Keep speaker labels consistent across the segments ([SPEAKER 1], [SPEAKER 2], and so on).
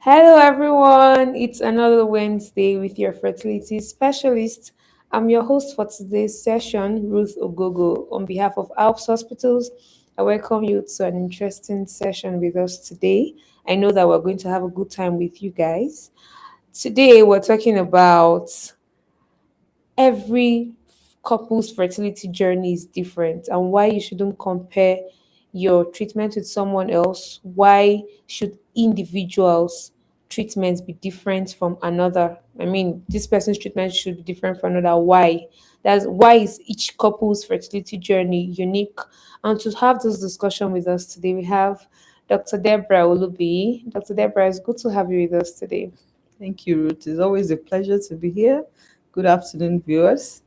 [SPEAKER 1] Hello, everyone. It's another Wednesday with your fertility specialist. I'm your host for today's session, Ruth Ogogo. On behalf of Alps Hospitals, I welcome you to an interesting session with us today. I know that we're going to have a good time with you guys. Today, we're talking about every couple's fertility journey is different and why you shouldn't compare your treatment with someone else. Why should individuals' treatments be different from another? I mean, this person's treatment should be different from another. Why? That's why is each couple's fertility journey unique? And to have this discussion with us today, we have Dr. Deborah Olubi. Dr. Deborah, it's good to have you with us today.
[SPEAKER 2] Thank you, Ruth. It's always a pleasure to be here. Good afternoon, viewers.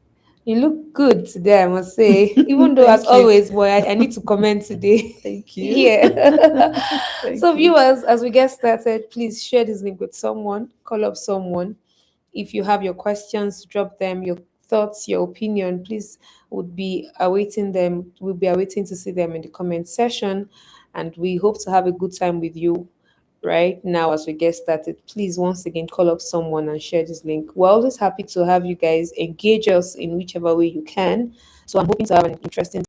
[SPEAKER 1] You look good today, I must say. Even though, as
[SPEAKER 2] Thank you.
[SPEAKER 1] always, boy, I need to comment today.
[SPEAKER 2] Thank you.
[SPEAKER 1] Yeah. So,
[SPEAKER 2] Thank you.
[SPEAKER 1] viewers, as we get started, please share this link with someone, call up someone. If you have your questions, drop them, your thoughts, your opinion, please would be awaiting them. We'll be awaiting to see them in the comment section. And we hope to have a good time with you right now as we get started. Please once again call up someone and share this link. We're always happy to have you guys engage us in whichever way you can. So I'm hoping to have an interesting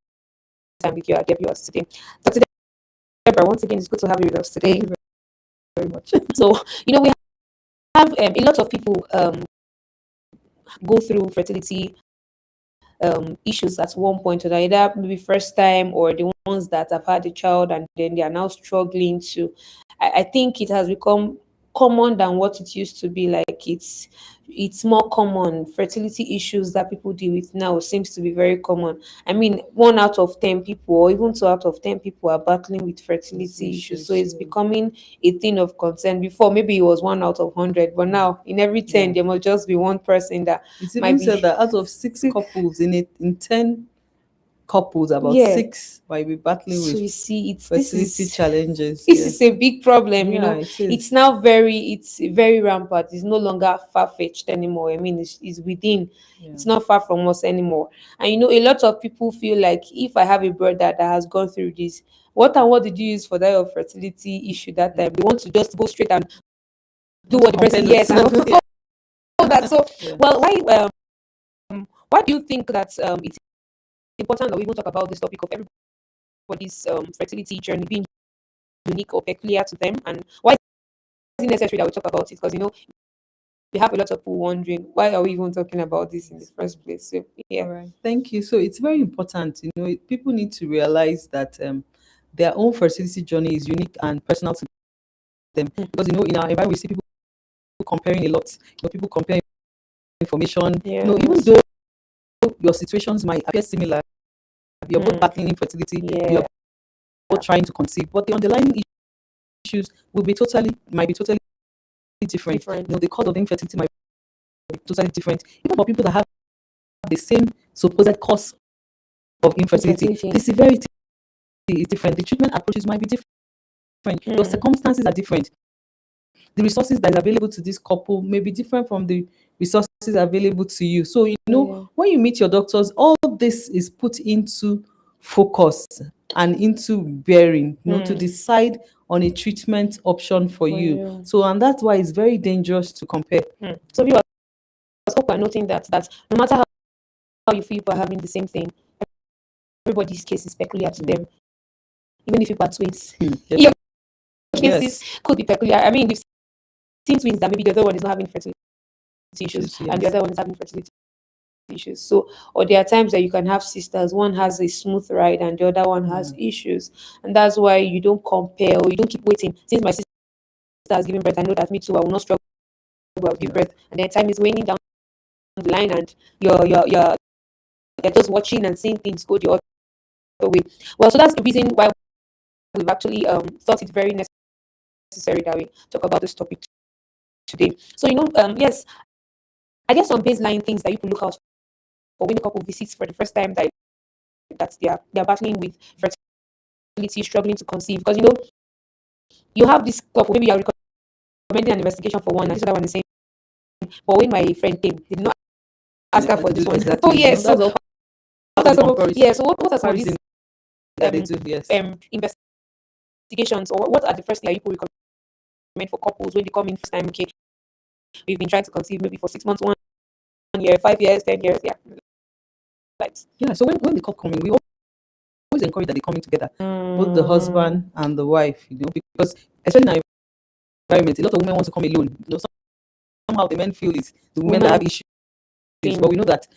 [SPEAKER 1] time with you, our dear viewers today. Dr. Deborah, once again, it's good to have you with us today.
[SPEAKER 2] Thank you very much.
[SPEAKER 1] So, we have a lot of people go through fertility issues at one point or the other, maybe first time or the ones that have had a child and then they are now struggling to. I think it has become common than what it used to be. Like it's more common. Fertility issues that people deal with now seems to be very common. I mean, 1 out of 10 people, or even 2 out of 10 people, are battling with fertility issues. So it's becoming a thing of concern. Before, maybe it was 1 out of 100, but now in every 10,
[SPEAKER 2] Yeah.
[SPEAKER 1] there must just be one person that
[SPEAKER 2] It's
[SPEAKER 1] might
[SPEAKER 2] even said
[SPEAKER 1] be.
[SPEAKER 2] that out of six couples in 10 couples, about
[SPEAKER 1] Yeah.
[SPEAKER 2] six might be battling
[SPEAKER 1] So
[SPEAKER 2] with
[SPEAKER 1] you see, it's this
[SPEAKER 2] fertility
[SPEAKER 1] is
[SPEAKER 2] challenges.
[SPEAKER 1] this is
[SPEAKER 2] Yes.
[SPEAKER 1] a big problem.
[SPEAKER 2] Yeah, it
[SPEAKER 1] It's
[SPEAKER 2] is.
[SPEAKER 1] now it's very rampant. It's no longer far fetched anymore. I mean, it's within.
[SPEAKER 2] Yeah.
[SPEAKER 1] It's not far from us anymore. And a lot of people feel like if I have a brother that has gone through this, what did you use for that your fertility issue that time? They want to just go straight and do
[SPEAKER 2] Want to
[SPEAKER 1] what the
[SPEAKER 2] compare
[SPEAKER 1] person yes
[SPEAKER 2] notes.
[SPEAKER 1] and
[SPEAKER 2] Yeah.
[SPEAKER 1] all that. So,
[SPEAKER 2] Yeah.
[SPEAKER 1] well, why do you think that it's important that we even talk about this topic of everybody's fertility journey being unique or peculiar to them, and why is it necessary that we talk about it? Because we have a lot of people wondering why are we even talking about this in the first place. So
[SPEAKER 2] All
[SPEAKER 1] yeah.
[SPEAKER 2] right. Thank you. So it's very important. People need to realize that their own fertility journey is unique and personal to them.
[SPEAKER 1] Mm.
[SPEAKER 2] Because in our environment we see people comparing a lot. People compare information. Even
[SPEAKER 1] Yes.
[SPEAKER 2] though your situations might appear similar, you're both
[SPEAKER 1] Mm.
[SPEAKER 2] battling infertility, you're
[SPEAKER 1] Yeah.
[SPEAKER 2] both trying to conceive, but the underlying issues might be totally different.
[SPEAKER 1] Different.
[SPEAKER 2] The cause of infertility might be totally different. Even for people that have the same supposed cause of infertility,
[SPEAKER 1] Infertility.
[SPEAKER 2] the severity is different. The treatment approaches might be different. Your
[SPEAKER 1] Mm.
[SPEAKER 2] circumstances are different. The resources that are available to this couple may be different from the resources available to you. So,
[SPEAKER 1] Yeah.
[SPEAKER 2] when you meet your doctors, all this is put into focus and into bearing, to
[SPEAKER 1] Mm.
[SPEAKER 2] decide on a treatment option for
[SPEAKER 1] For
[SPEAKER 2] you.
[SPEAKER 1] you.
[SPEAKER 2] So, and that's why it's very dangerous to compare.
[SPEAKER 1] Mm. So viewers, hope are noting that no matter how you feel about having the same thing, everybody's case is peculiar to them. Even if you are twins, your cases
[SPEAKER 2] Yes.
[SPEAKER 1] could be peculiar. I mean, we've seen twins that maybe the other one is not having fertility issues
[SPEAKER 2] Yes.
[SPEAKER 1] and the other one is having fertility issues. So, or there are times that you can have sisters, one has a smooth ride and the other one has
[SPEAKER 2] Yeah.
[SPEAKER 1] issues. And that's why you don't compare or you don't keep waiting. Since my sister has given birth, I know that me too, I will not struggle, I'll give birth. And then time is waning down the line and you're just watching and seeing things go the other way. Well, so that's the reason why we've actually thought it very necessary that we talk about this topic today. So, yes, I guess some baseline things that you can look out for when a couple visits for the first time that they're battling with fertility, struggling to conceive. Because you have this couple, maybe you're recommending an investigation for one, and this other one is saying, but when my friend came, they did not ask her for this one. Oh
[SPEAKER 2] Exactly.
[SPEAKER 1] yes, so
[SPEAKER 2] That's all
[SPEAKER 1] what
[SPEAKER 2] part
[SPEAKER 1] are
[SPEAKER 2] of the
[SPEAKER 1] some of
[SPEAKER 2] comparison
[SPEAKER 1] yeah, so what are some of these
[SPEAKER 2] that they do. Yes.
[SPEAKER 1] investigations, or what are the first thing that you could for couples when they come in first time. Okay, we've been trying to conceive maybe for 6 months, 1 year, 5 years, 10 years. Yeah, like
[SPEAKER 2] Yeah. So when the couple come in, we always encourage that they come in together, both the
[SPEAKER 1] mm,
[SPEAKER 2] husband and the wife. Because especially in our environment, a lot of women want to come alone. Somehow the men feel it's the women that
[SPEAKER 1] woman
[SPEAKER 2] have issues, but we
[SPEAKER 1] thing.
[SPEAKER 2] know that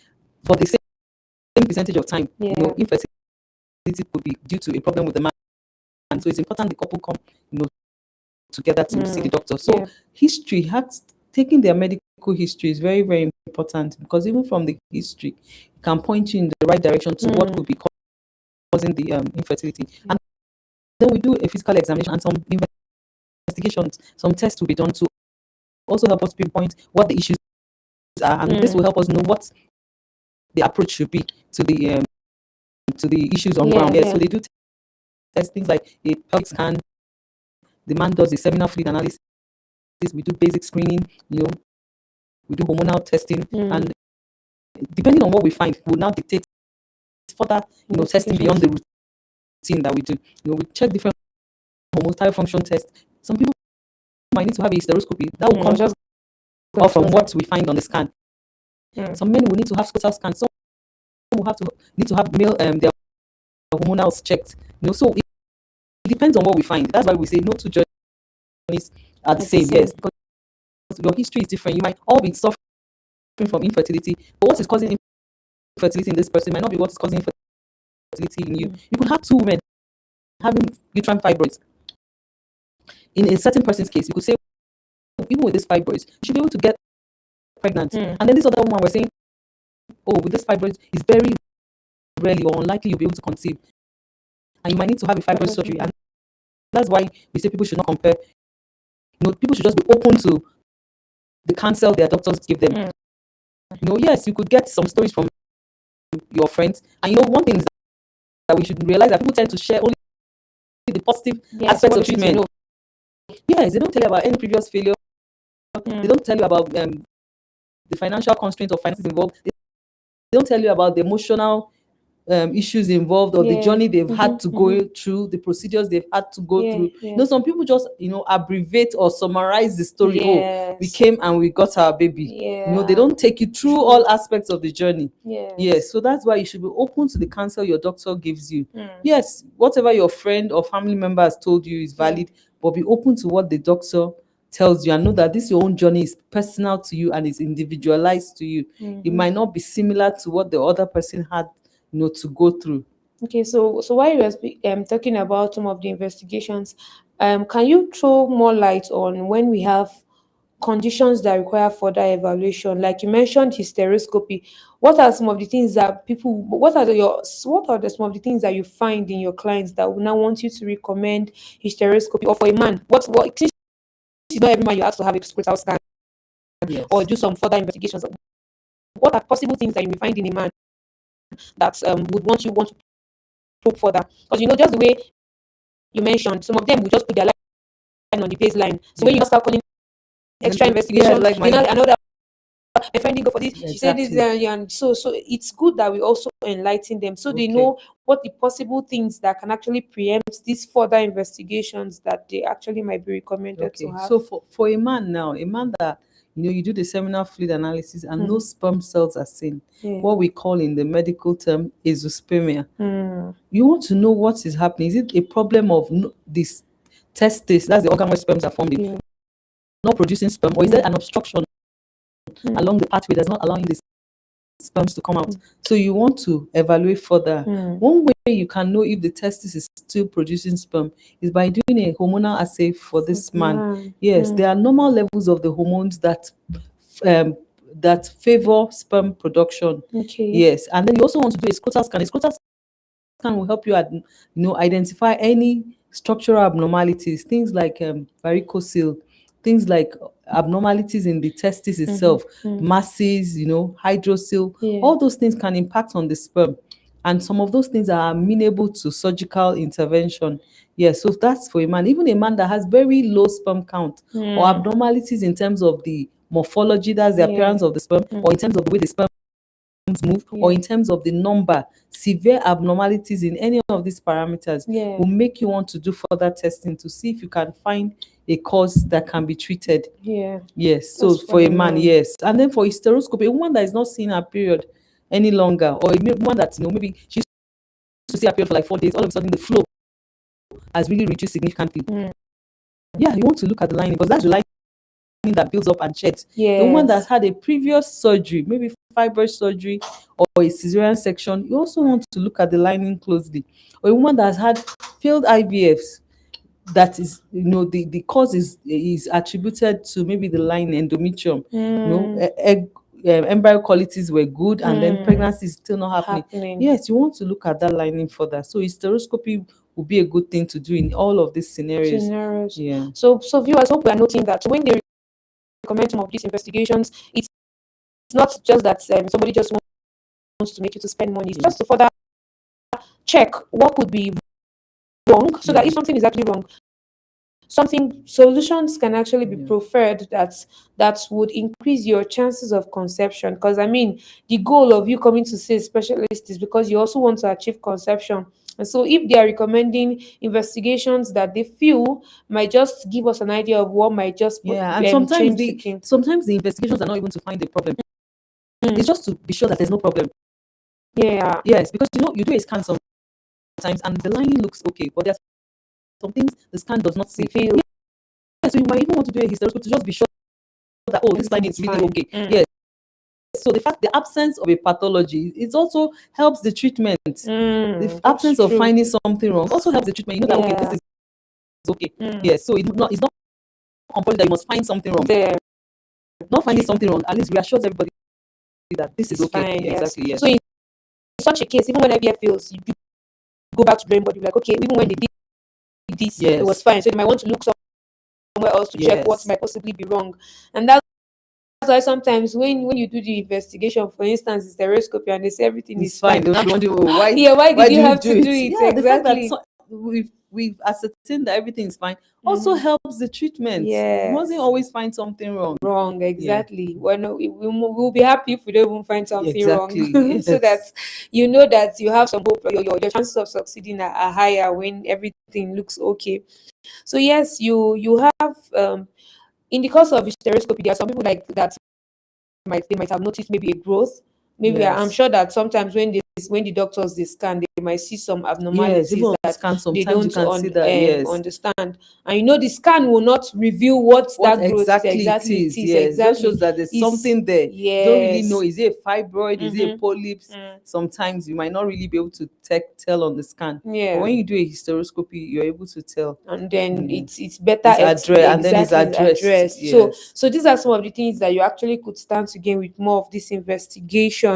[SPEAKER 2] for the same percentage of time,
[SPEAKER 1] Yeah.
[SPEAKER 2] infertility could be due to a problem with the man. And so it's important the couple come, you know, together to see the doctor. So
[SPEAKER 1] Yeah.
[SPEAKER 2] history has taking their medical history is very, very important, because even from the history, it can point you in the right direction to what could be causing the infertility. And then we do a physical examination and some investigations, some tests will be done to also help us pinpoint what the issues are, and this will help us know what the approach should be to the issues on ground.
[SPEAKER 1] Yeah.
[SPEAKER 2] So they do test things like a pelvic scan. The man does a seminal fluid analysis. We do basic screening. We do hormonal testing, and depending on what we find, we'll now dictate further, testing beyond the routine that we do. We check different hormones, thyroid function tests. Some people might need to have a hysteroscopy. That will come
[SPEAKER 1] Just
[SPEAKER 2] off from what we find on the scan. Some men will need to have scrotal scans. Some will need to have male their hormonals checked. So it depends on what we find. That's why we say no two journeys are the same. Yes, because your history is different. You might all be suffering from infertility, but what is causing infertility in this person might not be what is causing infertility in you. You could have two women having uterine fibroids. In a certain person's case, you could say, even with these fibroids, you should be able to get pregnant. And then this other woman was saying, oh, with this fibroids, it's very rarely or unlikely you'll be able to conceive. And you might need to have a fibroid surgery. And that's why we say people should not compare. People should just be open to the counsel their doctors give them. Yes, you could get some stories from your friends. And one thing is that we should realize that people tend to share only the positive aspects of treatment. Yes, they don't tell you about any previous failure. They don't tell you about the financial constraints or finances involved. They don't tell you about the emotional issues involved, or the journey they've had to go through, the procedures they've had to go through. Some people just abbreviate or summarize the story. Oh, we came and we got our baby. They don't take you through all aspects of the journey. Yes, so that's why you should be open to the counsel your doctor gives you. Yes, whatever your friend or family member has told you is valid, but be open to what the doctor tells you, and know that this your own journey is personal to you and is individualized to you. It might not be similar to what the other person had to go through.
[SPEAKER 1] Okay, so while you were talking about some of the investigations, can you throw more light on when we have conditions that require further evaluation? Like you mentioned hysteroscopy. What are some of the things that some of the things that you find in your clients that will now want you to recommend hysteroscopy? Or for a man, since it's not every man you have to have a scrotal scan or do some further investigations, what are possible things that you may find in a man that would want to probe further? Because just the way you mentioned, some of them will just put their line on the baseline. So when you start calling extra investigation,
[SPEAKER 2] like
[SPEAKER 1] another my friend didn't go for this.
[SPEAKER 2] Exactly.
[SPEAKER 1] She said this, and so it's good that we also enlighten them so they know what the possible things that can actually preempt these further investigations that they actually might be recommended to have.
[SPEAKER 2] So for a man now, a man that you do the seminal fluid analysis and no sperm cells are seen, what we call in the medical term azoospermia. You want to know what is happening. Is it a problem of this testis, that's the organ where sperms are formed, not producing sperm, or is there an obstruction along the pathway that's not allowing the sperms to come out? So you want to evaluate further. One way you can know if the testis is still producing sperm is by doing a hormonal assay for this man. Yes, there are normal levels of the hormones that favor sperm production. Yes, and then you also want to do a scrotal scan. A scrotal scan will help you identify any structural abnormalities, things like varicocele, things like abnormalities in the testis itself, masses, hydrocele. All those things can impact on the sperm, and some of those things are amenable to surgical intervention. Yes, so that's for a man. Even a man that has very low sperm count or abnormalities in terms of the morphology, that's the appearance of the sperm, or in terms of the way the sperm move, or in terms of the number, severe abnormalities in any of these parameters
[SPEAKER 1] Yeah.
[SPEAKER 2] will make you want to do further testing to see if you can find a cause that can be treated.
[SPEAKER 1] Yeah.
[SPEAKER 2] Yes, so
[SPEAKER 1] That's
[SPEAKER 2] for a
[SPEAKER 1] fine
[SPEAKER 2] man,
[SPEAKER 1] now.
[SPEAKER 2] yes. And then for hysteroscopy, a woman that is not seeing her period any longer, or a woman that, maybe she used to see her period for like 4 days, all of a sudden the flow has really reduced significantly. Yeah, you want to look at the lining, because that's the lining that builds up and sheds. A woman that's
[SPEAKER 1] Yes.
[SPEAKER 2] had a previous surgery, maybe fibroid surgery or a cesarean section, you also want to look at the lining closely. Or a woman that's had failed IVFs, that is, the cause is attributed to maybe the line endometrium. Egg embryo qualities were good, and then pregnancy is still not happening. Yes, you want to look at that lining further. So hysteroscopy would be a good thing to do in all of these scenarios. Yeah.
[SPEAKER 1] So viewers, hope we are noting that when they recommend some of these investigations, it's not just that somebody just wants to make you to spend money. It's just to further check what could be wrong, so that if something is actually wrong, solutions can actually be preferred that would increase your chances of conception. Because I mean, the goal of you coming to see a specialist is because you also want to achieve conception. And so if they are recommending investigations that they feel might just give us an idea of what might just
[SPEAKER 2] And sometimes
[SPEAKER 1] change the thing.
[SPEAKER 2] the investigations are not even to find a problem. It's just to be sure that there's no problem.
[SPEAKER 1] Yeah.
[SPEAKER 2] Yes, because you do a scan sometimes and the lining looks okay, but there's some things the scan does not see. Yeah, so you might even want to do a hysteroscope to just be sure that this lining is really okay. Yes. So the absence of a pathology, it also helps the treatment. The absence of finding something wrong also helps the treatment. You know that this is okay. Yes. So it's not compulsory that you must find something wrong. Not finding something wrong at least reassures everybody that this is okay.
[SPEAKER 1] Fine,
[SPEAKER 2] Exactly. Yes.
[SPEAKER 1] So in such a case, even when IVF fails, you go back to drawing board. You're like, okay, even when they did this, it was fine. So they might want to look somewhere else to check what might possibly be wrong. And that's why sometimes when you do the investigation, for instance, hysteroscopy, and they say everything is fine,
[SPEAKER 2] they'll not be wondering, why
[SPEAKER 1] did you have to do it?
[SPEAKER 2] Yeah,
[SPEAKER 1] exactly.
[SPEAKER 2] The fact that we've ascertained that everything is fine also helps the treatment. You mustn't always find something wrong.
[SPEAKER 1] Exactly. Well, no, we'll be happy if we don't even find something wrong.
[SPEAKER 2] Yes.
[SPEAKER 1] So that you know that you have some hope. Your chances of succeeding are higher when everything looks okay. So yes, you have in the course of hysteroscopy, there are some people like that they might have noticed maybe a growth. Maybe I'm sure that sometimes when the doctors they scan, they might see some abnormalities
[SPEAKER 2] even
[SPEAKER 1] that
[SPEAKER 2] scan,
[SPEAKER 1] they
[SPEAKER 2] sometimes you
[SPEAKER 1] don't
[SPEAKER 2] can see that.
[SPEAKER 1] understand. And the scan will not reveal what that growth
[SPEAKER 2] exactly
[SPEAKER 1] is.
[SPEAKER 2] it is.
[SPEAKER 1] Exactly.
[SPEAKER 2] It just shows that there's something there. You don't really know, is it a fibroid, is it a polyps? Sometimes you might not really be able to tell on the scan. But when you do a hysteroscopy, you're able to tell.
[SPEAKER 1] And then it's better
[SPEAKER 2] and then it's addressed. Yes.
[SPEAKER 1] So these are some of the things that you actually could stand to gain with more of these investigations.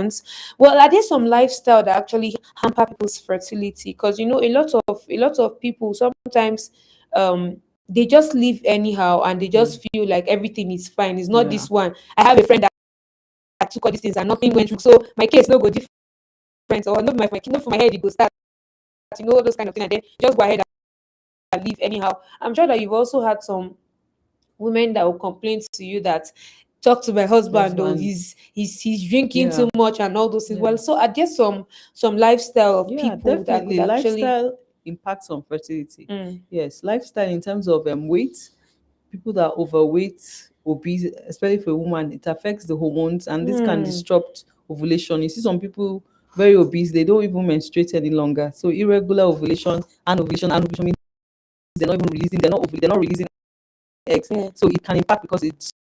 [SPEAKER 1] Well, are there some lifestyle that actually hamper people's fertility? Because a lot of people sometimes they just live anyhow and they just feel like everything is fine. It's not this one. I have a friend that took all these things and nothing went through. So my case no go different, or not for my head it go start. Those kind of things, and then just go ahead and live anyhow. I'm sure that you've also had some women that will complain to you that talk to my husband, or he's drinking too much and all those things. Well, so are there some lifestyle of people that could actually
[SPEAKER 2] lifestyle impacts on fertility? Yes, lifestyle in terms of weight. People that are overweight, obese, especially for a woman, it affects the hormones, and this can disrupt ovulation. You see some people very obese, they don't even menstruate any longer. So irregular ovulation and ovulation means they're not even releasing, they're not releasing eggs. So it can impact because it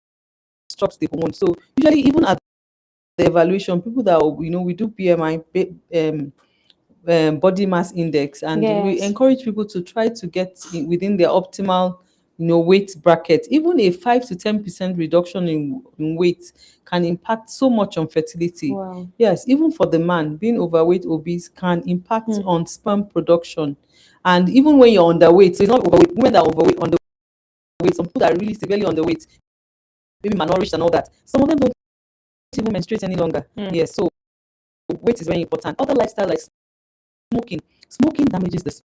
[SPEAKER 2] disrupts the hormone. So usually, even at the evaluation, people that we do BMI, body mass index, and we encourage people to try to get within their optimal weight bracket. Even a 5 to 10% reduction in weight can impact so much on fertility. Yes, even for the man, being overweight, obese can impact on sperm production. And even when you're underweight, so it's not overweight, women that are overweight, underweight, some people that are really severely underweight, maybe malnourished and all that, some of them don't even menstruate any longer. Yes, so weight is very important. Other lifestyle like smoking damages the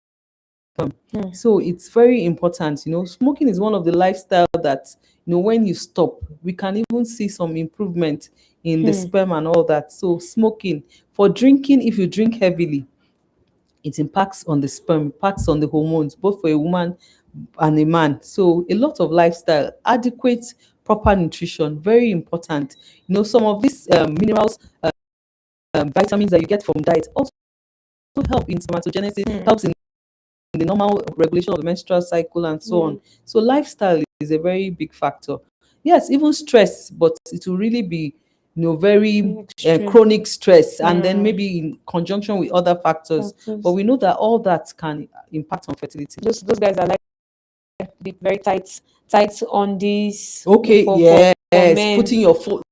[SPEAKER 1] Hmm.
[SPEAKER 2] So it's very important. Smoking is one of the lifestyle that, when you stop, we can even see some improvement in the
[SPEAKER 1] Hmm.
[SPEAKER 2] sperm and all that. So smoking, for drinking, if you drink heavily, it impacts on the sperm, impacts on the hormones, both for a woman and a man. So a lot of lifestyle, adequate, proper nutrition, very important. Some of these minerals, vitamins that you get from diet also help in spermatogenesis,
[SPEAKER 1] Hmm.
[SPEAKER 2] helps in the normal regulation of the menstrual cycle and so
[SPEAKER 1] Yeah.
[SPEAKER 2] on. So lifestyle is a very big factor. Yes, even stress, but it will really be, very
[SPEAKER 1] Extreme.
[SPEAKER 2] chronic stress, and then
[SPEAKER 1] Hmm.
[SPEAKER 2] maybe in conjunction with other factors. But
[SPEAKER 1] Factors.
[SPEAKER 2] we know that all that can impact on fertility.
[SPEAKER 1] Those guys are like be very tight on this
[SPEAKER 2] Okay,
[SPEAKER 1] for
[SPEAKER 2] yes,
[SPEAKER 1] men.
[SPEAKER 2] putting your
[SPEAKER 1] All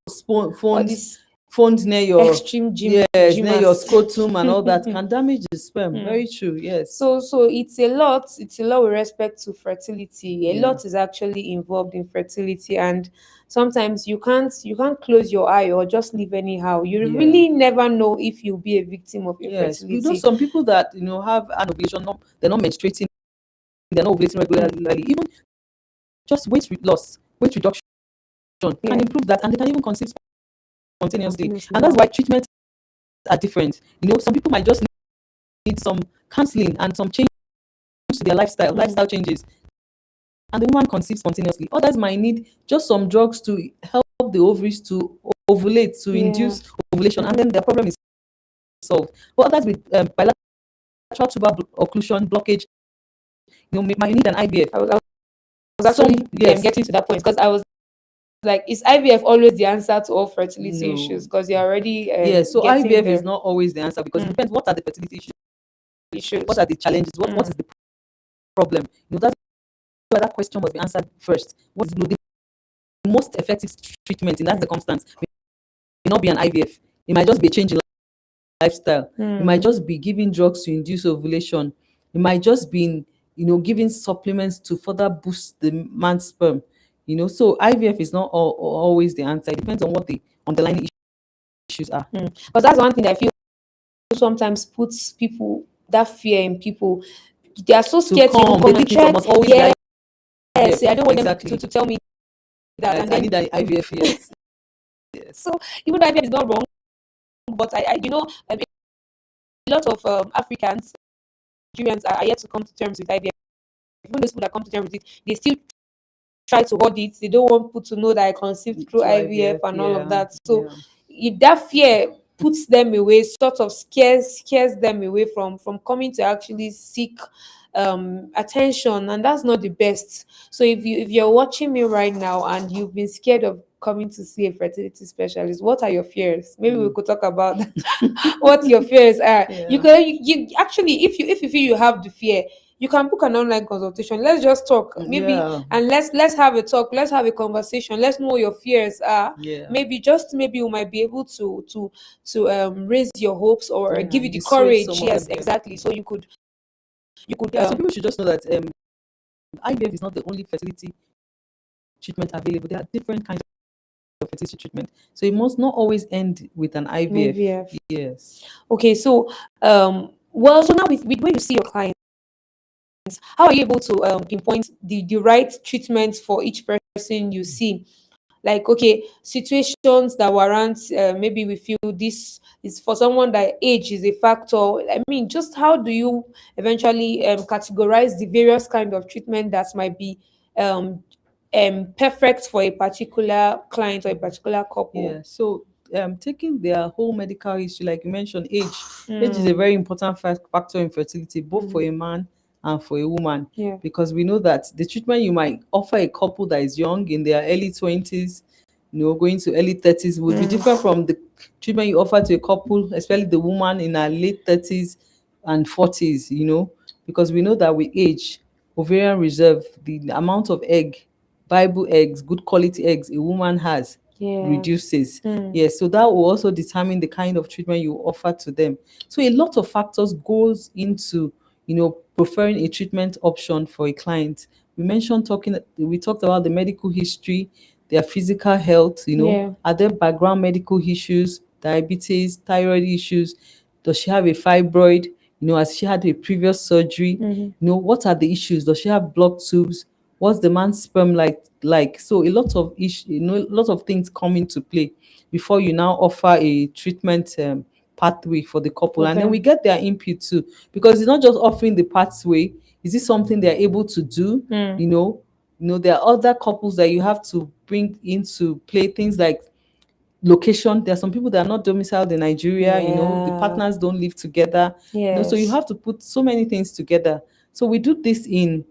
[SPEAKER 2] phones
[SPEAKER 1] these
[SPEAKER 2] near your,
[SPEAKER 1] extreme
[SPEAKER 2] yes, near your
[SPEAKER 1] gymmers.
[SPEAKER 2] scrotum and all that can damage the sperm.
[SPEAKER 1] Hmm.
[SPEAKER 2] Very true. Yes.
[SPEAKER 1] So it's a lot. It's a lot with respect to fertility. A
[SPEAKER 2] Yeah.
[SPEAKER 1] lot is actually involved in fertility, and sometimes you can't close your eye or just live anyhow. You
[SPEAKER 2] Yeah.
[SPEAKER 1] really never know if you'll be a victim of
[SPEAKER 2] Yes. We know
[SPEAKER 1] infertility.
[SPEAKER 2] some people that have an ovulation, they're not menstruating, they're not ovulating
[SPEAKER 1] Hmm.
[SPEAKER 2] regularly. Even just loss, weight reduction can
[SPEAKER 1] Yeah,
[SPEAKER 2] improve that, and they can even conceive spontaneously.
[SPEAKER 1] continuously.
[SPEAKER 2] And that's
[SPEAKER 1] Wow.
[SPEAKER 2] why treatments are different. Some people might just need some counseling and some change to their
[SPEAKER 1] Hmm.
[SPEAKER 2] lifestyle changes, and the woman conceives spontaneously. Others might need just some drugs to help the ovaries to ovulate, to
[SPEAKER 1] Yeah.
[SPEAKER 2] induce ovulation, and then their problem is solved. But others with bilateral tuber occlusion blockage, might need an IVF.
[SPEAKER 1] I was
[SPEAKER 2] Some,
[SPEAKER 1] actually
[SPEAKER 2] yes,
[SPEAKER 1] getting to that point because I was like, is IVF always the answer to all fertility issues?
[SPEAKER 2] no,
[SPEAKER 1] Because you're already
[SPEAKER 2] yes. So
[SPEAKER 1] getting
[SPEAKER 2] IVF is
[SPEAKER 1] there.
[SPEAKER 2] not always the answer, because it
[SPEAKER 1] Hmm.
[SPEAKER 2] depends what are the fertility issues, what
[SPEAKER 1] Issues.
[SPEAKER 2] are the challenges, what
[SPEAKER 1] Hmm.
[SPEAKER 2] is the problem. That's why that question must be answered first. What's the most effective treatment in that
[SPEAKER 1] Hmm.
[SPEAKER 2] circumstance? May not be an IVF. It might just be a change in lifestyle. It might
[SPEAKER 1] Hmm.
[SPEAKER 2] just be giving drugs to induce ovulation. It might just be, giving supplements to further boost the man's sperm. So IVF is not always the answer. It depends on what the underlying issues are.
[SPEAKER 1] Hmm. But that's one thing I feel sometimes puts people that fear in people. They are so
[SPEAKER 2] To
[SPEAKER 1] scared to even
[SPEAKER 2] come, they
[SPEAKER 1] come and
[SPEAKER 2] think it
[SPEAKER 1] check.
[SPEAKER 2] must always be
[SPEAKER 1] Yes,
[SPEAKER 2] IVF.
[SPEAKER 1] I don't want them to,
[SPEAKER 2] Exactly.
[SPEAKER 1] to tell me that.
[SPEAKER 2] That
[SPEAKER 1] And
[SPEAKER 2] I
[SPEAKER 1] then
[SPEAKER 2] need an IVF. Yes. Yes.
[SPEAKER 1] so even though IVF is not wrong, but a lot of Africans, Nigerians are yet to come to terms with IVF. Even those people that come to terms with it, they still try to hold it. They don't want people to know that I conceived through
[SPEAKER 2] To
[SPEAKER 1] IVF
[SPEAKER 2] IVF.
[SPEAKER 1] and all of
[SPEAKER 2] Yeah.
[SPEAKER 1] that. So
[SPEAKER 2] Yeah.
[SPEAKER 1] that fear puts them away, sort of scares them away from coming to actually seek attention, and that's not the best. So if you're watching me right now and you've been scared of coming to see a fertility specialist, what are your fears? Maybe we
[SPEAKER 2] Mm.
[SPEAKER 1] could talk about what your fears are. You
[SPEAKER 2] Yeah.
[SPEAKER 1] can you actually, if you feel you have the fear, you can book an online consultation. Let's just talk, maybe,
[SPEAKER 2] Yeah.
[SPEAKER 1] and let's have a talk. Let's have a conversation. Let's know what your fears are.
[SPEAKER 2] Yeah.
[SPEAKER 1] Maybe we might be able to raise your hopes or
[SPEAKER 2] Yeah.
[SPEAKER 1] give you the
[SPEAKER 2] Dissuade
[SPEAKER 1] courage.
[SPEAKER 2] some of
[SPEAKER 1] Yes,
[SPEAKER 2] them. Yeah.
[SPEAKER 1] exactly. So you could
[SPEAKER 2] Yeah. So people should just know that IVF is not the only fertility treatment available. There are different kinds of fertility treatment. So it must not always end with an IVF.
[SPEAKER 1] maybe have.
[SPEAKER 2] Yes.
[SPEAKER 1] Okay, so well, so now with when you see your clients, how are you able to pinpoint the right treatment for each person you see? Like, okay, situations that warrant, maybe we feel this is for someone that age is a factor. I mean, just how do you eventually categorize the various kind of treatment that might be um, perfect for a particular client or a particular couple?
[SPEAKER 2] Yeah. So taking their whole medical history, like you mentioned, age is a
[SPEAKER 1] Mm,
[SPEAKER 2] very important factor in fertility, both for
[SPEAKER 1] mm,
[SPEAKER 2] a man and for a woman,
[SPEAKER 1] yeah,
[SPEAKER 2] because we know that the treatment you might offer a couple that is young in their early 20s, going to early 30s, would be
[SPEAKER 1] mm,
[SPEAKER 2] different from the treatment you offer to a couple, especially the woman in her late 30s and 40s. Because we know that with age, ovarian reserve, the amount of viable eggs, good quality eggs a woman has
[SPEAKER 1] yeah,
[SPEAKER 2] reduces.
[SPEAKER 1] mm,
[SPEAKER 2] Yes, so that will also determine the kind of treatment you offer to them. So a lot of factors goes into preferring a treatment option for a client. We talked about the medical history, their physical health.
[SPEAKER 1] yeah,
[SPEAKER 2] Are there background medical issues, diabetes, thyroid issues? Does she have a fibroid? Has she had a previous surgery?
[SPEAKER 1] Mm-hmm.
[SPEAKER 2] What are the issues? Does she have blocked tubes? What's the man's sperm like? So a lot of a lot of things come into play before you now offer a treatment pathway for the couple,
[SPEAKER 1] For
[SPEAKER 2] and then we
[SPEAKER 1] them.
[SPEAKER 2] get their input too, because it's not just offering the pathway. Is this something they're able to do?
[SPEAKER 1] Mm.
[SPEAKER 2] There are other couples that you have to bring into play, things like location. There are some people that are not domiciled in Nigeria. The
[SPEAKER 1] Yeah.
[SPEAKER 2] partners don't live together. So you
[SPEAKER 1] Yes.
[SPEAKER 2] have to put so many things together. So we do this in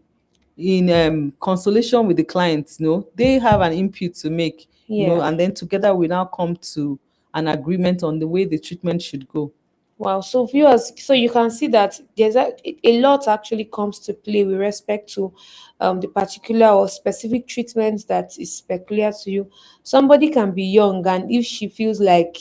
[SPEAKER 2] consultation with the clients. They have an input to make.
[SPEAKER 1] Yeah.
[SPEAKER 2] And then together we now come to an agreement on the way the treatment should go.
[SPEAKER 1] Wow. So viewers, so you can see that there's a lot actually comes to play with respect to the particular or specific treatment that is peculiar to you. Somebody can be young, and if she feels like,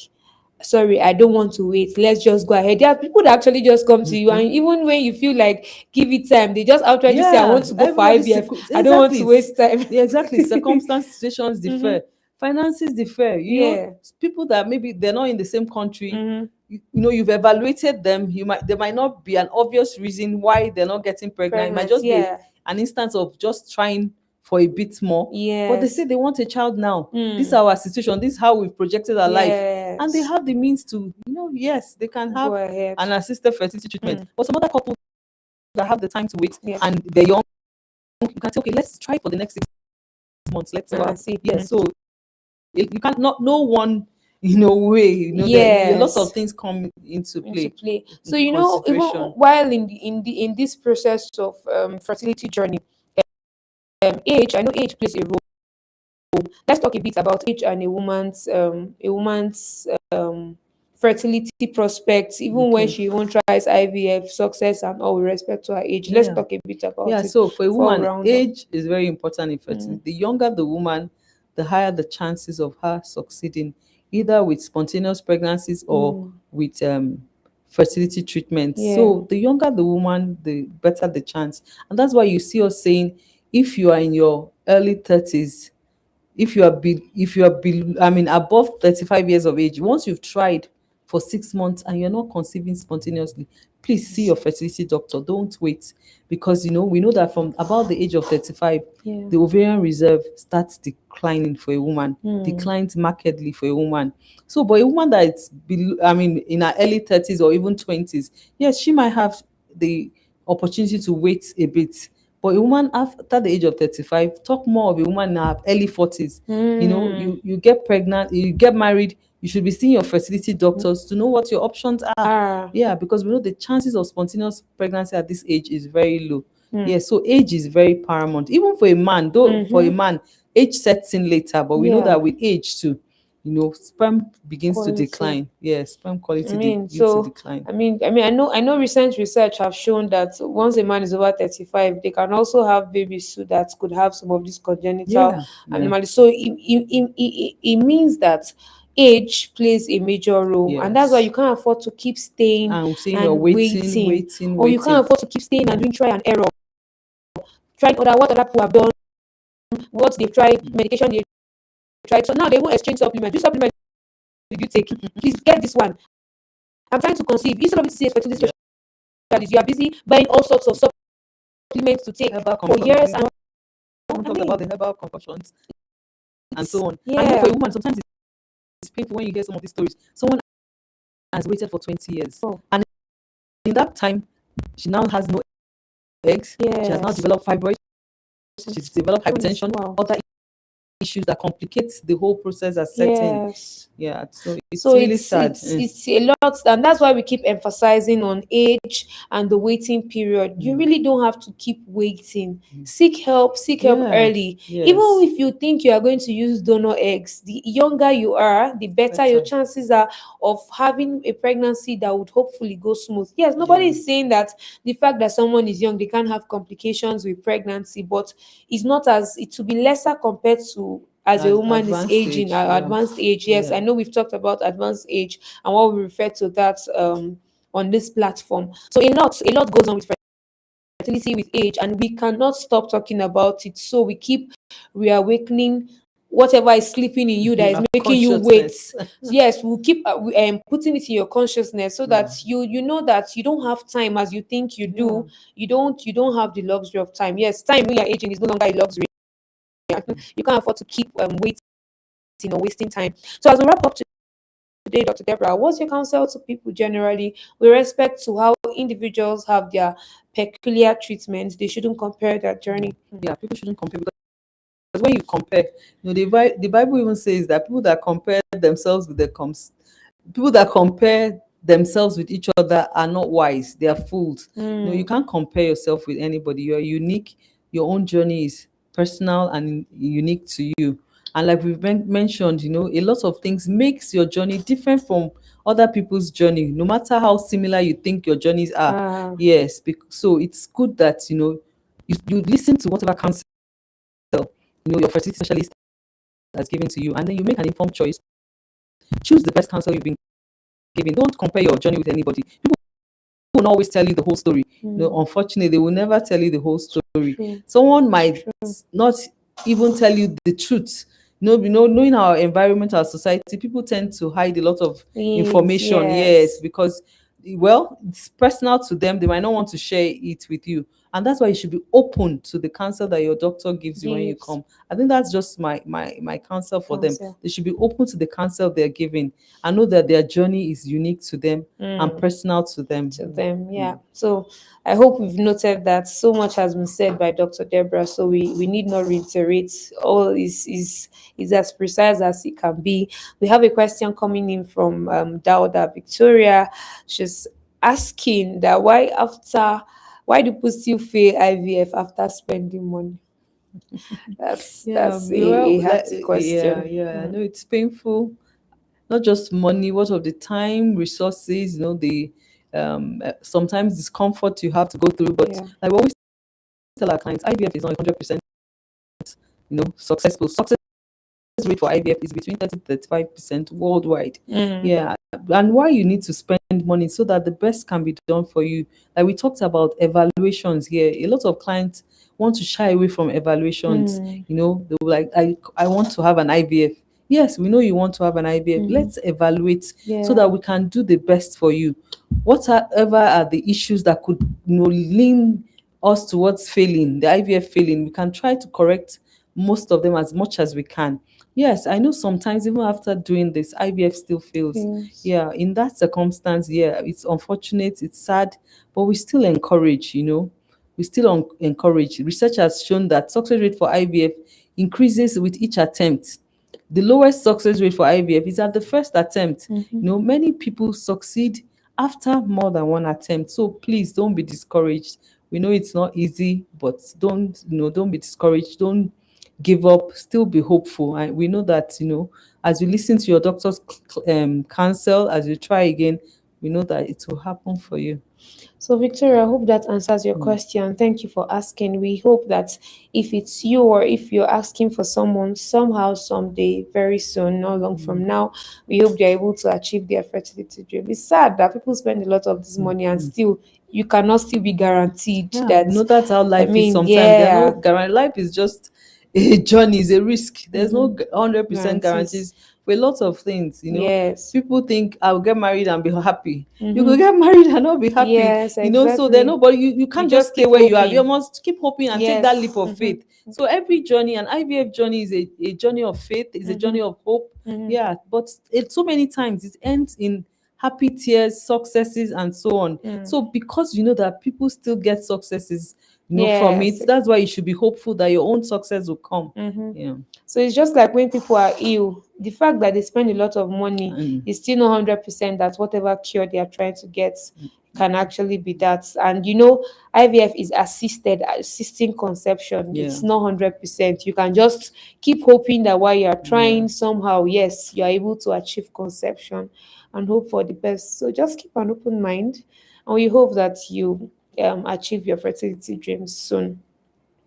[SPEAKER 1] sorry, I don't want to wait, let's just go ahead. There are people that actually just come to you, and even when you feel like give it time, they just outrightly say, I want
[SPEAKER 2] Yeah,
[SPEAKER 1] to go for
[SPEAKER 2] everybody
[SPEAKER 1] IVF. I don't want
[SPEAKER 2] exactly.
[SPEAKER 1] to waste time.
[SPEAKER 2] Yeah, exactly. Circumstances, situations
[SPEAKER 1] Mm-hmm.
[SPEAKER 2] differ, finances differ.
[SPEAKER 1] Yeah.
[SPEAKER 2] People that maybe they're not in the same country.
[SPEAKER 1] Mm-hmm.
[SPEAKER 2] You've evaluated them. There might not be an obvious reason why they're not getting pregnant. It might
[SPEAKER 1] Pregnant.
[SPEAKER 2] just be
[SPEAKER 1] Yeah.
[SPEAKER 2] an instance of just trying for a bit more. But they say
[SPEAKER 1] Yes.
[SPEAKER 2] they want a child now. This is
[SPEAKER 1] Mm.
[SPEAKER 2] our situation. This is how we've projected our life, and they
[SPEAKER 1] Yes.
[SPEAKER 2] have the means to. Yes, they can
[SPEAKER 1] Go
[SPEAKER 2] have
[SPEAKER 1] ahead.
[SPEAKER 2] an assisted fertility treatment. But some other couples that have the time to wait
[SPEAKER 1] Yeah.
[SPEAKER 2] and they're young, you can say, okay, let's try for the next 6 months. Let's see
[SPEAKER 1] And I
[SPEAKER 2] what.
[SPEAKER 1] see.
[SPEAKER 2] Yes, so you can't not no one way. A lot of
[SPEAKER 1] Yes.
[SPEAKER 2] things come into
[SPEAKER 1] Into
[SPEAKER 2] play,
[SPEAKER 1] play. So
[SPEAKER 2] into
[SPEAKER 1] even
[SPEAKER 2] consideration.
[SPEAKER 1] while in this process of fertility journey, age, I know age plays a role. Let's talk a bit about age and a woman's fertility prospects, even when
[SPEAKER 2] Okay.
[SPEAKER 1] she even tries IVF success and all with respect to her age. Let's
[SPEAKER 2] Yeah.
[SPEAKER 1] talk a bit about
[SPEAKER 2] Yeah,
[SPEAKER 1] it
[SPEAKER 2] so for a
[SPEAKER 1] before we
[SPEAKER 2] woman,
[SPEAKER 1] round up.
[SPEAKER 2] age is very important in fertility. The younger the woman, the higher the chances of her succeeding, either with spontaneous pregnancies or with fertility treatments.
[SPEAKER 1] Yeah.
[SPEAKER 2] So the younger the woman, the better the chance. And that's why you see us saying, if you are in your early 30s, above 35 years of age, once you've tried for 6 months and you're not conceiving spontaneously, please see your fertility doctor. Don't wait, because we know that from about the age of 35,
[SPEAKER 1] Yeah.
[SPEAKER 2] the ovarian reserve starts declining for a woman,
[SPEAKER 1] Hmm.
[SPEAKER 2] declines markedly for a woman. So but a woman that is in her early 30s or even 20s, yes, she might have the opportunity to wait a bit. But a woman after the age of 35, talk more of a woman in her early 40s.
[SPEAKER 1] Hmm.
[SPEAKER 2] You get pregnant, you get married, you should be seeing your fertility doctors to know what your options are.
[SPEAKER 1] Ah.
[SPEAKER 2] Yeah, because we know the chances of spontaneous pregnancy at this age is very low.
[SPEAKER 1] Hmm.
[SPEAKER 2] Yeah, so age is very paramount. Even for a man, though for a
[SPEAKER 1] Mm-hmm.
[SPEAKER 2] man, age sets in later, but we know
[SPEAKER 1] Yeah.
[SPEAKER 2] that with age too, sperm begins to
[SPEAKER 1] Quality.
[SPEAKER 2] decline. Yeah, sperm
[SPEAKER 1] I
[SPEAKER 2] quality
[SPEAKER 1] mean,
[SPEAKER 2] begins to
[SPEAKER 1] so
[SPEAKER 2] decline.
[SPEAKER 1] I know recent research have shown that once a man is over 35, they can also have babies too that could have some of these congenital
[SPEAKER 2] Yeah, yeah,
[SPEAKER 1] anomalies. So it means that age plays a major role, and that's why
[SPEAKER 2] yes.
[SPEAKER 1] you can't afford to keep staying
[SPEAKER 2] And saying you're
[SPEAKER 1] and
[SPEAKER 2] waiting,
[SPEAKER 1] waiting,
[SPEAKER 2] waiting,
[SPEAKER 1] or you
[SPEAKER 2] waiting.
[SPEAKER 1] can't afford to keep staying and
[SPEAKER 2] Yeah.
[SPEAKER 1] doing try and error, trying what other people have done, what they've tried, medication they tried. So now they won't exchange supplements. Which supplement did you take? Please get this one. I'm trying to conceive. Instead of it to say fertility specialist, you are busy buying all sorts of supplements to take
[SPEAKER 2] Herbal
[SPEAKER 1] for
[SPEAKER 2] concoction.
[SPEAKER 1] years.
[SPEAKER 2] We
[SPEAKER 1] And
[SPEAKER 2] haven't
[SPEAKER 1] I
[SPEAKER 2] talked
[SPEAKER 1] mean,
[SPEAKER 2] about the herbal concoctions and
[SPEAKER 1] it's
[SPEAKER 2] so on. And
[SPEAKER 1] yeah.
[SPEAKER 2] for a woman, sometimes it's painful when you hear some of these stories. Someone has waited for 20 years.
[SPEAKER 1] Oh,
[SPEAKER 2] And in that time, she now has no eggs. She has now
[SPEAKER 1] yes.
[SPEAKER 2] developed fibroids. She's developed hypertension,
[SPEAKER 1] Wow.
[SPEAKER 2] other issues that complicates the whole process as setting.
[SPEAKER 1] Yes.
[SPEAKER 2] Yeah, so it's
[SPEAKER 1] So
[SPEAKER 2] really
[SPEAKER 1] it's
[SPEAKER 2] sad.
[SPEAKER 1] it's it's a lot, and that's why we keep emphasizing on age and the waiting period. You really don't have to keep waiting. Seek help
[SPEAKER 2] Yeah,
[SPEAKER 1] early. Even
[SPEAKER 2] yes,
[SPEAKER 1] if you think you are going to use donor eggs, the younger you are, the better your
[SPEAKER 2] better.
[SPEAKER 1] chances are of having a pregnancy that would hopefully go smooth. Yes, nobody
[SPEAKER 2] Yeah,
[SPEAKER 1] is saying that the fact that someone is young they can't have complications with pregnancy, but it's not as it will be lesser compared to as a
[SPEAKER 2] as
[SPEAKER 1] woman is
[SPEAKER 2] advanced
[SPEAKER 1] aging
[SPEAKER 2] age.
[SPEAKER 1] at
[SPEAKER 2] Yeah,
[SPEAKER 1] advanced age. Yes, I
[SPEAKER 2] yeah.
[SPEAKER 1] know we've talked about advanced age and what we refer to that on this platform. So a lot goes on with fertility with age, and we cannot stop talking about it. So we keep reawakening whatever is sleeping in you that is
[SPEAKER 2] Our
[SPEAKER 1] making you wait.
[SPEAKER 2] consciousness.
[SPEAKER 1] Yes, we'll keep putting it in your consciousness so
[SPEAKER 2] Yeah.
[SPEAKER 1] that you know that you don't have time as you think you
[SPEAKER 2] Yeah.
[SPEAKER 1] do. You don't have the luxury of time. Yes, time when you're aging is no longer a luxury. You can't afford to keep waiting or wasting time. So as we wrap up today, Dr. Deborah, what's your counsel to people generally with respect to how individuals have their peculiar treatments? They shouldn't compare their journey.
[SPEAKER 2] Yeah, people shouldn't compare because when you compare, the Bible even says that people that compare themselves with people that compare themselves with each other are not wise. They are fools. You
[SPEAKER 1] Mm.
[SPEAKER 2] can't compare yourself with anybody. You're unique. Your own journey is personal and unique to you. And like we've mentioned, a lot of things makes your journey different from other people's journey, no matter how similar you think your journeys are.
[SPEAKER 1] Ah,
[SPEAKER 2] Yes, so it's good that you listen to whatever counsel your fertility specialist has given to you, and then you make an informed choice. Choose the best counsel you've been given. Don't compare your journey with anybody. People will not always tell you the whole story. Unfortunately, they will never tell you the whole story.
[SPEAKER 1] true.
[SPEAKER 2] Someone
[SPEAKER 1] It's
[SPEAKER 2] might
[SPEAKER 1] true.
[SPEAKER 2] not even tell you the truth. Knowing our environment, our society, people tend to hide a lot of
[SPEAKER 1] Yes,
[SPEAKER 2] information. Yes,
[SPEAKER 1] yes.
[SPEAKER 2] because well, it's personal to them. They might not want to share it with you, and that's why you should be open to the counsel that your doctor gives you when you
[SPEAKER 1] Gives
[SPEAKER 2] come. I think that's just my counsel for them.
[SPEAKER 1] counsel.
[SPEAKER 2] They should be open to the counsel they're giving and know that their journey is unique to them and
[SPEAKER 1] Mm.
[SPEAKER 2] personal to them.
[SPEAKER 1] To them.
[SPEAKER 2] Yeah.
[SPEAKER 1] Yeah. So I hope we've noted that so much has been said by Dr. Deborah. So we need not reiterate. All is as precise as it can be. We have a question coming in from Dauda Victoria. She's asking that why do people still fail IVF after spending money?
[SPEAKER 2] Yeah,
[SPEAKER 1] That's
[SPEAKER 2] well,
[SPEAKER 1] a hearty
[SPEAKER 2] yeah,
[SPEAKER 1] question.
[SPEAKER 2] yeah. I know it's painful. Not just money, what of the time, resources, the sometimes discomfort you have to go through. But
[SPEAKER 1] Yeah.
[SPEAKER 2] like we always tell our clients, IVF is not 100%, successful. Success rate for IVF is between 30 to 35% worldwide.
[SPEAKER 1] Mm.
[SPEAKER 2] Yeah. And why you need to spend money so that the best can be done for you. Like we talked about evaluations here. A lot of clients want to shy away from evaluations.
[SPEAKER 1] Mm.
[SPEAKER 2] They were like, I want to have an IVF. Yes, we know you want to have an IVF.
[SPEAKER 1] Mm.
[SPEAKER 2] Let's evaluate so
[SPEAKER 1] Yeah.
[SPEAKER 2] that we can do the best for you. Whatever are the issues that could lean us towards failing, the IVF failing, we can try to correct most of them as much as we can. Yes, I know sometimes even after doing this, IVF still fails.
[SPEAKER 1] Yes.
[SPEAKER 2] Yeah, in that circumstance, yeah, it's unfortunate, it's sad, but we still encourage, we still encourage. Research has shown that success rate for IVF increases with each attempt. The lowest success rate for IVF is at the first attempt.
[SPEAKER 1] Mm-hmm.
[SPEAKER 2] Many people succeed after more than one attempt. So please don't be discouraged. We know it's not easy, but don't be discouraged. Don't give up. Still be hopeful. And we know that as you listen to your doctor's counsel, as you try again, we know that it will happen for you.
[SPEAKER 1] So, Victoria, I hope that answers your
[SPEAKER 2] Mm,
[SPEAKER 1] question. Thank you for asking. We hope that if it's you or if you're asking for someone somehow, someday, very soon, not long from
[SPEAKER 2] mm,
[SPEAKER 1] now, we hope they're able to achieve their fertility dream. It's sad that people spend a lot of this
[SPEAKER 2] mm,
[SPEAKER 1] money and
[SPEAKER 2] mm.
[SPEAKER 1] still you cannot still be guaranteed
[SPEAKER 2] Yeah,
[SPEAKER 1] that.
[SPEAKER 2] that's how
[SPEAKER 1] I
[SPEAKER 2] life is
[SPEAKER 1] mean,
[SPEAKER 2] sometimes. There are no
[SPEAKER 1] yeah,
[SPEAKER 2] guarantee. Life is just a journey, is a risk. There's no
[SPEAKER 1] mm-hmm.
[SPEAKER 2] 100%
[SPEAKER 1] Guarantees.
[SPEAKER 2] guarantees for a lot of things.
[SPEAKER 1] Yes.
[SPEAKER 2] People think I'll get married and be happy. You
[SPEAKER 1] Mm-hmm.
[SPEAKER 2] could get married and not be happy.
[SPEAKER 1] Yes,
[SPEAKER 2] So there
[SPEAKER 1] exactly.
[SPEAKER 2] nobody. You
[SPEAKER 1] You
[SPEAKER 2] can't just
[SPEAKER 1] just
[SPEAKER 2] stay
[SPEAKER 1] keep
[SPEAKER 2] where you are. You
[SPEAKER 1] hoping.
[SPEAKER 2] must keep hoping and take that leap
[SPEAKER 1] Yes.
[SPEAKER 2] of
[SPEAKER 1] Mm-hmm.
[SPEAKER 2] faith. So every journey, an IVF journey is a journey of faith. Is a
[SPEAKER 1] Mm-hmm.
[SPEAKER 2] journey of hope.
[SPEAKER 1] Mm-hmm.
[SPEAKER 2] Yeah, but so many times it ends in happy tears, successes, and so on.
[SPEAKER 1] Mm.
[SPEAKER 2] So because you know that people still get successes, from
[SPEAKER 1] Yes.
[SPEAKER 2] it, that's why you should be hopeful that your own success will come.
[SPEAKER 1] Mm-hmm.
[SPEAKER 2] Yeah.
[SPEAKER 1] So it's just like when people are ill, the fact that they spend a lot of money
[SPEAKER 2] And
[SPEAKER 1] is still not 100% that whatever cure they are trying to get can actually be that. And IVF is assisting conception.
[SPEAKER 2] yeah.
[SPEAKER 1] It's not 100%. You can just keep hoping that while you are
[SPEAKER 2] Yeah.
[SPEAKER 1] trying somehow, yes, you are able to achieve conception and hope for the best. So just keep an open mind, and we hope that you achieve your fertility dreams soon.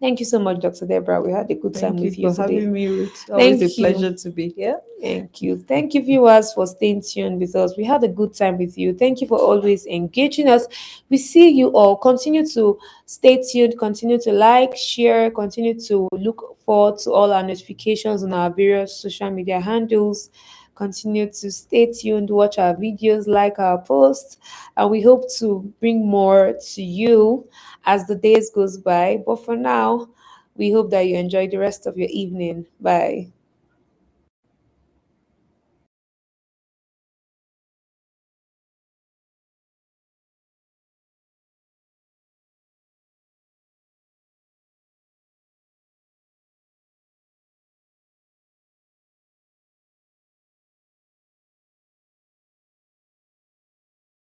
[SPEAKER 1] Thank you so much, Dr. Deborah. We had a good time
[SPEAKER 2] Thank you
[SPEAKER 1] with you
[SPEAKER 2] for
[SPEAKER 1] today.
[SPEAKER 2] having me, Ruth. Always a
[SPEAKER 1] Thank you.
[SPEAKER 2] pleasure to be here.
[SPEAKER 1] Thank you. Thank you, viewers, for staying tuned with us. We had a good time with you. Thank you for always engaging us. We see you all. Continue to stay tuned, continue to like, share, continue to look forward to all our notifications on our various social media handles. Continue to stay tuned, watch our videos, like our posts, and we hope to bring more to you as the days goes by. But for now, we hope that you enjoy the rest of your evening. Bye.